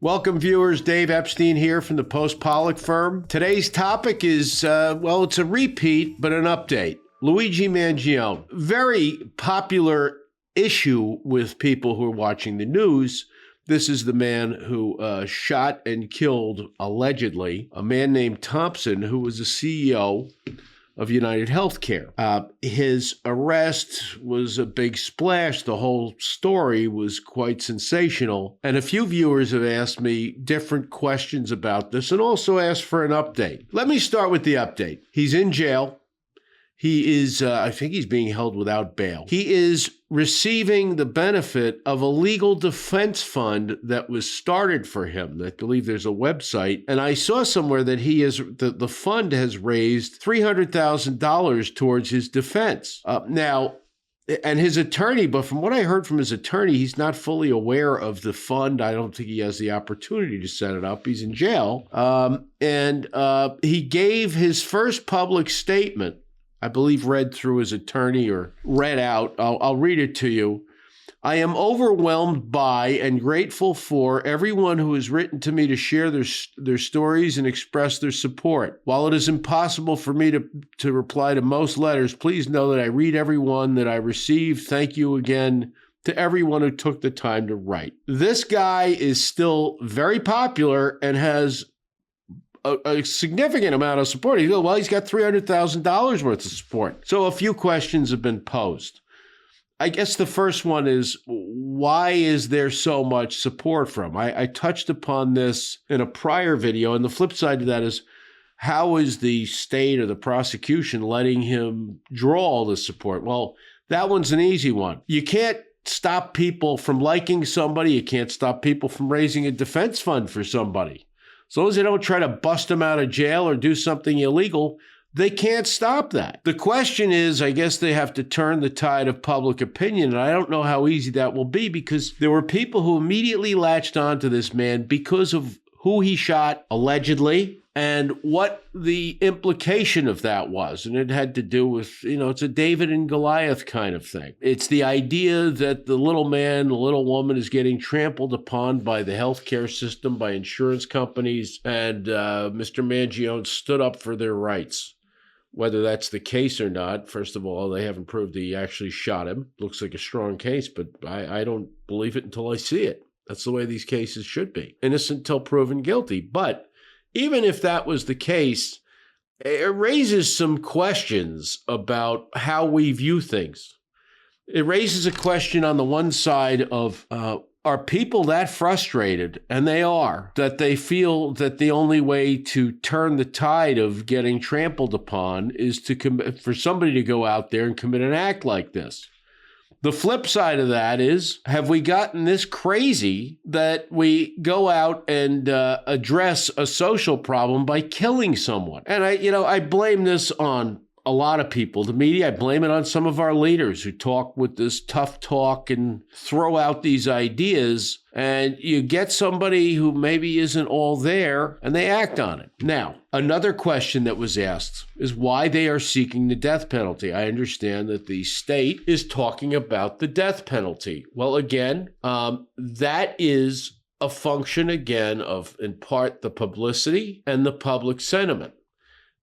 Welcome, viewers. Dave Epstein here from the Post-Pollock firm. Today's topic is, it's a repeat, but an update. Luigi Mangione, very popular issue with people who are watching the news. This is the man who shot and killed, allegedly, a man named Thompson, who was the CEO of United Healthcare. His arrest was a big splash. The whole story was quite sensational. And a few viewers have asked me different questions about this and also asked for an update. Let me start with the update. He's in jail. He is, I think he's being held without bail. He is receiving the benefit of a legal defense fund that was started for him. I believe there's a website. And I saw somewhere that the fund has raised $300,000 towards his defense. And his attorney, but from what I heard from his attorney, he's not fully aware of the fund. I don't think he has the opportunity to set it up. He's in jail. He gave his first public statement, I believe read through his attorney or read out. I'll read it to you. I am overwhelmed by and grateful for everyone who has written to me to share their stories and express their support. While it is impossible for me to reply to most letters, please know that I read every one that I receive. Thank you again to everyone who took the time to write. This guy is still very popular and has a significant amount of support. He's got $300,000 worth of support. So a few questions have been posed. I guess the first one is, why is there so much support from him? I touched upon this in a prior video, and the flip side to that is, how is the state or the prosecution letting him draw all this support? Well, that one's an easy one. You can't stop people from liking somebody. You can't stop people from raising a defense fund for somebody. As long as they don't try to bust them out of jail or do something illegal, they can't stop that. The question is, I guess they have to turn the tide of public opinion, and I don't know how easy that will be, because there were people who immediately latched onto this man because of who he shot, allegedly, and what the implication of that was. And it had to do with, it's a David and Goliath kind of thing. It's the idea that the little man, the little woman is getting trampled upon by the healthcare system, by insurance companies, and Mr. Mangione stood up for their rights. Whether that's the case or not, first of all, they haven't proved he actually shot him. Looks like a strong case, but I don't believe it until I see it. That's the way these cases should be. Innocent until proven guilty. But even if that was the case, it raises some questions about how we view things. It raises a question on the one side of, are people that frustrated, and they are, that they feel that the only way to turn the tide of getting trampled upon is for somebody to go out there and commit an act like this? The flip side of that is, have we gotten this crazy that we go out and address a social problem by killing someone? And I blame this on a lot of people, the media. I blame it on some of our leaders who talk with this tough talk and throw out these ideas, and you get somebody who maybe isn't all there and they act on it. Now, another question that was asked is why they are seeking the death penalty. I understand that the state is talking about the death penalty. Well, again, that is a function, again, of, in part, the publicity and the public sentiment.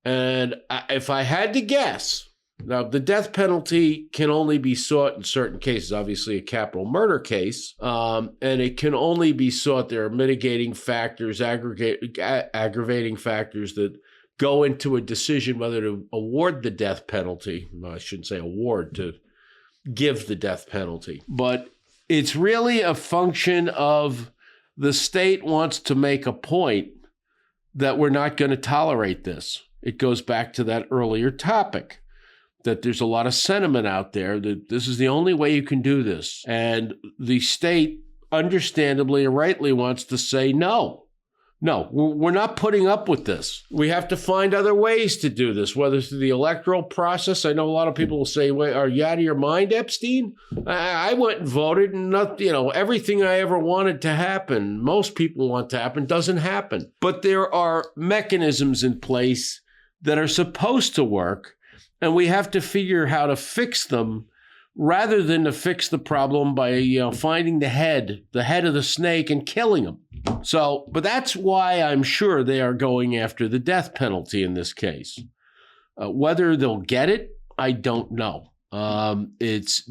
And if I had to guess, now the death penalty can only be sought in certain cases, obviously a capital murder case, and it can only be sought. There are mitigating factors, aggravating factors that go into a decision whether to award the death penalty. Well, I shouldn't say award, to give the death penalty. But it's really a function of the state wants to make a point that we're not going to tolerate this. It goes back to that earlier topic, that there's a lot of sentiment out there that this is the only way you can do this. And the state, understandably and rightly, wants to say, no, we're not putting up with this. We have to find other ways to do this, whether through the electoral process. I know a lot of people will say, wait, are you out of your mind, Epstein? I went and voted, and everything I ever wanted to happen, most people want to happen, doesn't happen. But there are mechanisms in place that are supposed to work, and we have to figure how to fix them rather than to fix the problem by, finding the head of the snake and killing him. So, but that's why I'm sure they are going after the death penalty in this case. Whether they'll get it, I don't know. It's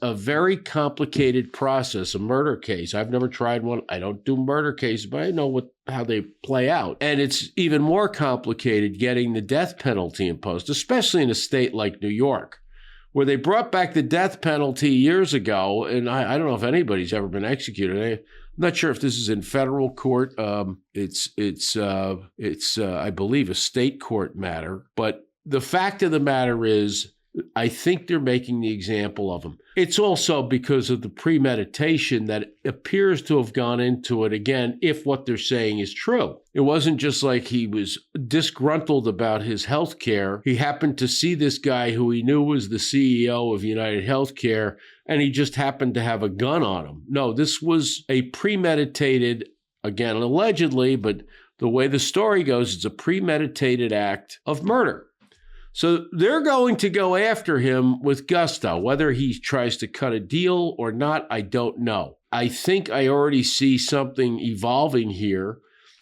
a very complicated process, a murder case. I've never tried one. I don't do murder cases, but I know how they play out. And it's even more complicated getting the death penalty imposed, especially in a state like New York, where they brought back the death penalty years ago. And I don't know if anybody's ever been executed. I'm not sure if this is in federal court. It's I believe, a state court matter. But the fact of the matter is, I think they're making the example of him. It's also because of the premeditation that appears to have gone into it, again, if what they're saying is true. It wasn't just like he was disgruntled about his health care. He happened to see this guy who he knew was the CEO of United Healthcare, and he just happened to have a gun on him. No, this was a premeditated, again, allegedly, but the way the story goes, it's a premeditated act of murder. So they're going to go after him with gusto. Whether he tries to cut a deal or not, I don't know. I think I already see something evolving here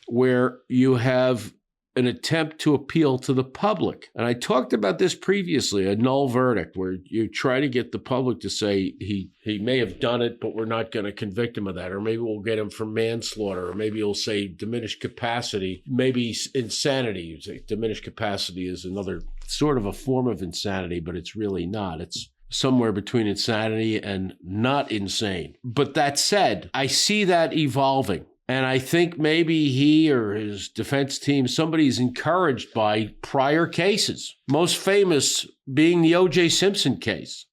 where you have an attempt to appeal to the public. And I talked about this previously, a null verdict, where you try to get the public to say he may have done it, but we're not going to convict him of that. Or maybe we'll get him for manslaughter. Or maybe he'll say diminished capacity, maybe insanity. Diminished capacity is another sort of a form of insanity, but it's really not. It's somewhere between insanity and not insane. But that said, I see that evolving. And I think maybe he or his defense team, somebody's encouraged by prior cases, most famous being the O.J. Simpson case,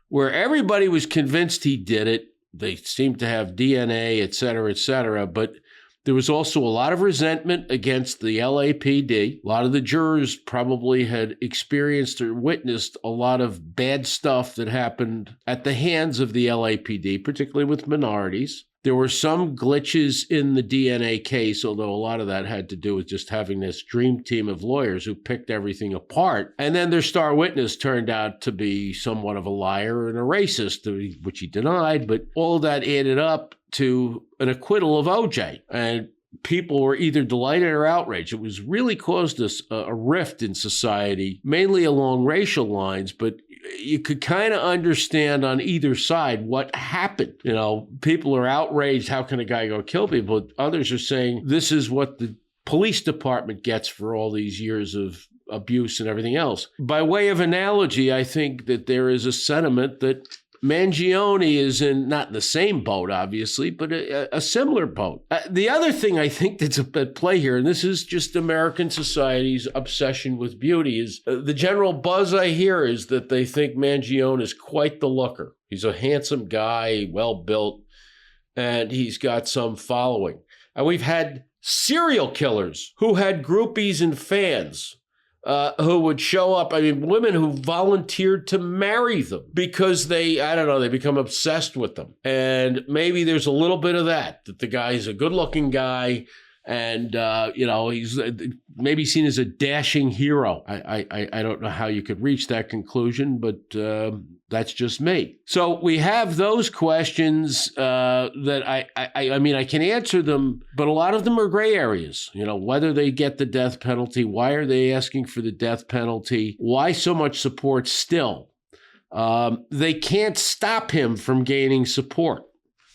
where everybody was convinced he did it. They seemed to have DNA, et cetera, but there was also a lot of resentment against the LAPD. A lot of the jurors probably had experienced or witnessed a lot of bad stuff that happened at the hands of the LAPD, particularly with minorities. There were some glitches in the DNA case, although a lot of that had to do with just having this dream team of lawyers who picked everything apart. And then their star witness turned out to be somewhat of a liar and a racist, which he denied. But all of that added up to an acquittal of OJ. And people were either delighted or outraged. It was really caused us a rift in society, mainly along racial lines, but you could kind of understand on either side what happened. You know, people are outraged. How can a guy go kill people? Others are saying this is what the police department gets for all these years of abuse and everything else. By way of analogy, I think that there is a sentiment that Mangione is not in the same boat, obviously, but a similar boat. The other thing I think that's at play here, and this is just American society's obsession with beauty, is the general buzz I hear is that they think Mangione is quite the looker. He's a handsome guy, well-built, and he's got some following. And we've had serial killers who had groupies and fans who would show up. I mean, women who volunteered to marry them because they become obsessed with them. And maybe there's a little bit of that the guy's a good-looking guy and, he's maybe seen as a dashing hero. I don't know how you could reach that conclusion, but that's just me. So we have those questions that I can answer them, but a lot of them are gray areas. You know, whether they get the death penalty, why are they asking for the death penalty? Why so much support still? They can't stop him from gaining support.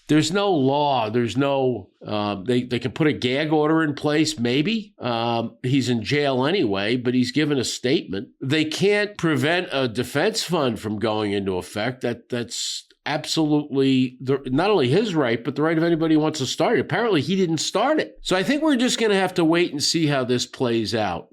There's no law. There's no, they can put a gag order in place, maybe. He's in jail anyway, but he's given a statement. They can't prevent a defense fund from going into effect. That's absolutely not only his right, but the right of anybody who wants to start it. Apparently, he didn't start it. So I think we're just going to have to wait and see how this plays out.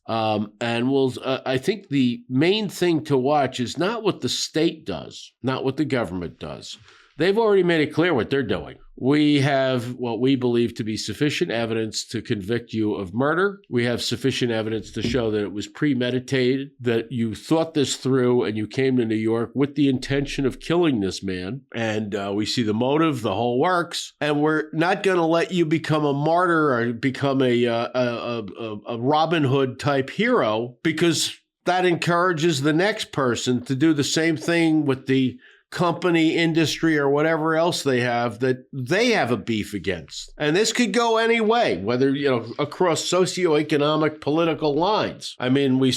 I think the main thing to watch is not what the state does, not what the government does. They've already made it clear what they're doing. We have what we believe to be sufficient evidence to convict you of murder. We have sufficient evidence to show that it was premeditated, that you thought this through and you came to New York with the intention of killing this man. And we see the motive, the whole works. And we're not going to let you become a martyr or become a Robin Hood type hero because that encourages the next person to do the same thing with the company, industry, or whatever else they have that they have a beef against. And this could go any way, whether, across socioeconomic, political lines. I mean, we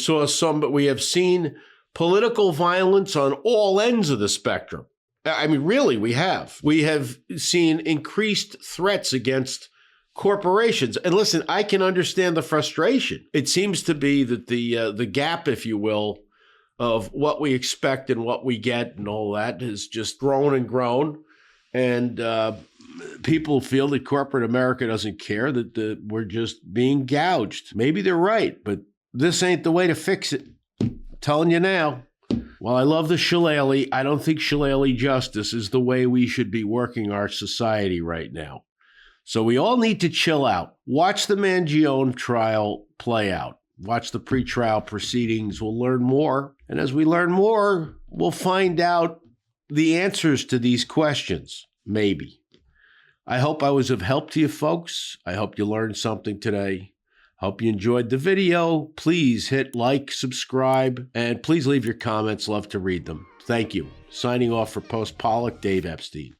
have seen political violence on all ends of the spectrum. I mean, really, we have. We have seen increased threats against corporations. And listen, I can understand the frustration. It seems to be that the gap, if you will, of what we expect and what we get and all that has just grown and grown. And people feel that corporate America doesn't care, that we're just being gouged. Maybe they're right, but this ain't the way to fix it. I'm telling you now. While I love the shillelagh, I don't think shillelagh justice is the way we should be working our society right now. So we all need to chill out. Watch the Mangione trial play out. Watch the pretrial proceedings. We'll learn more. And as we learn more, we'll find out the answers to these questions. Maybe. I hope I was of help to you folks. I hope you learned something today. Hope you enjoyed the video. Please hit like, subscribe, and please leave your comments. Love to read them. Thank you. Signing off for Post Pollock, Dave Epstein.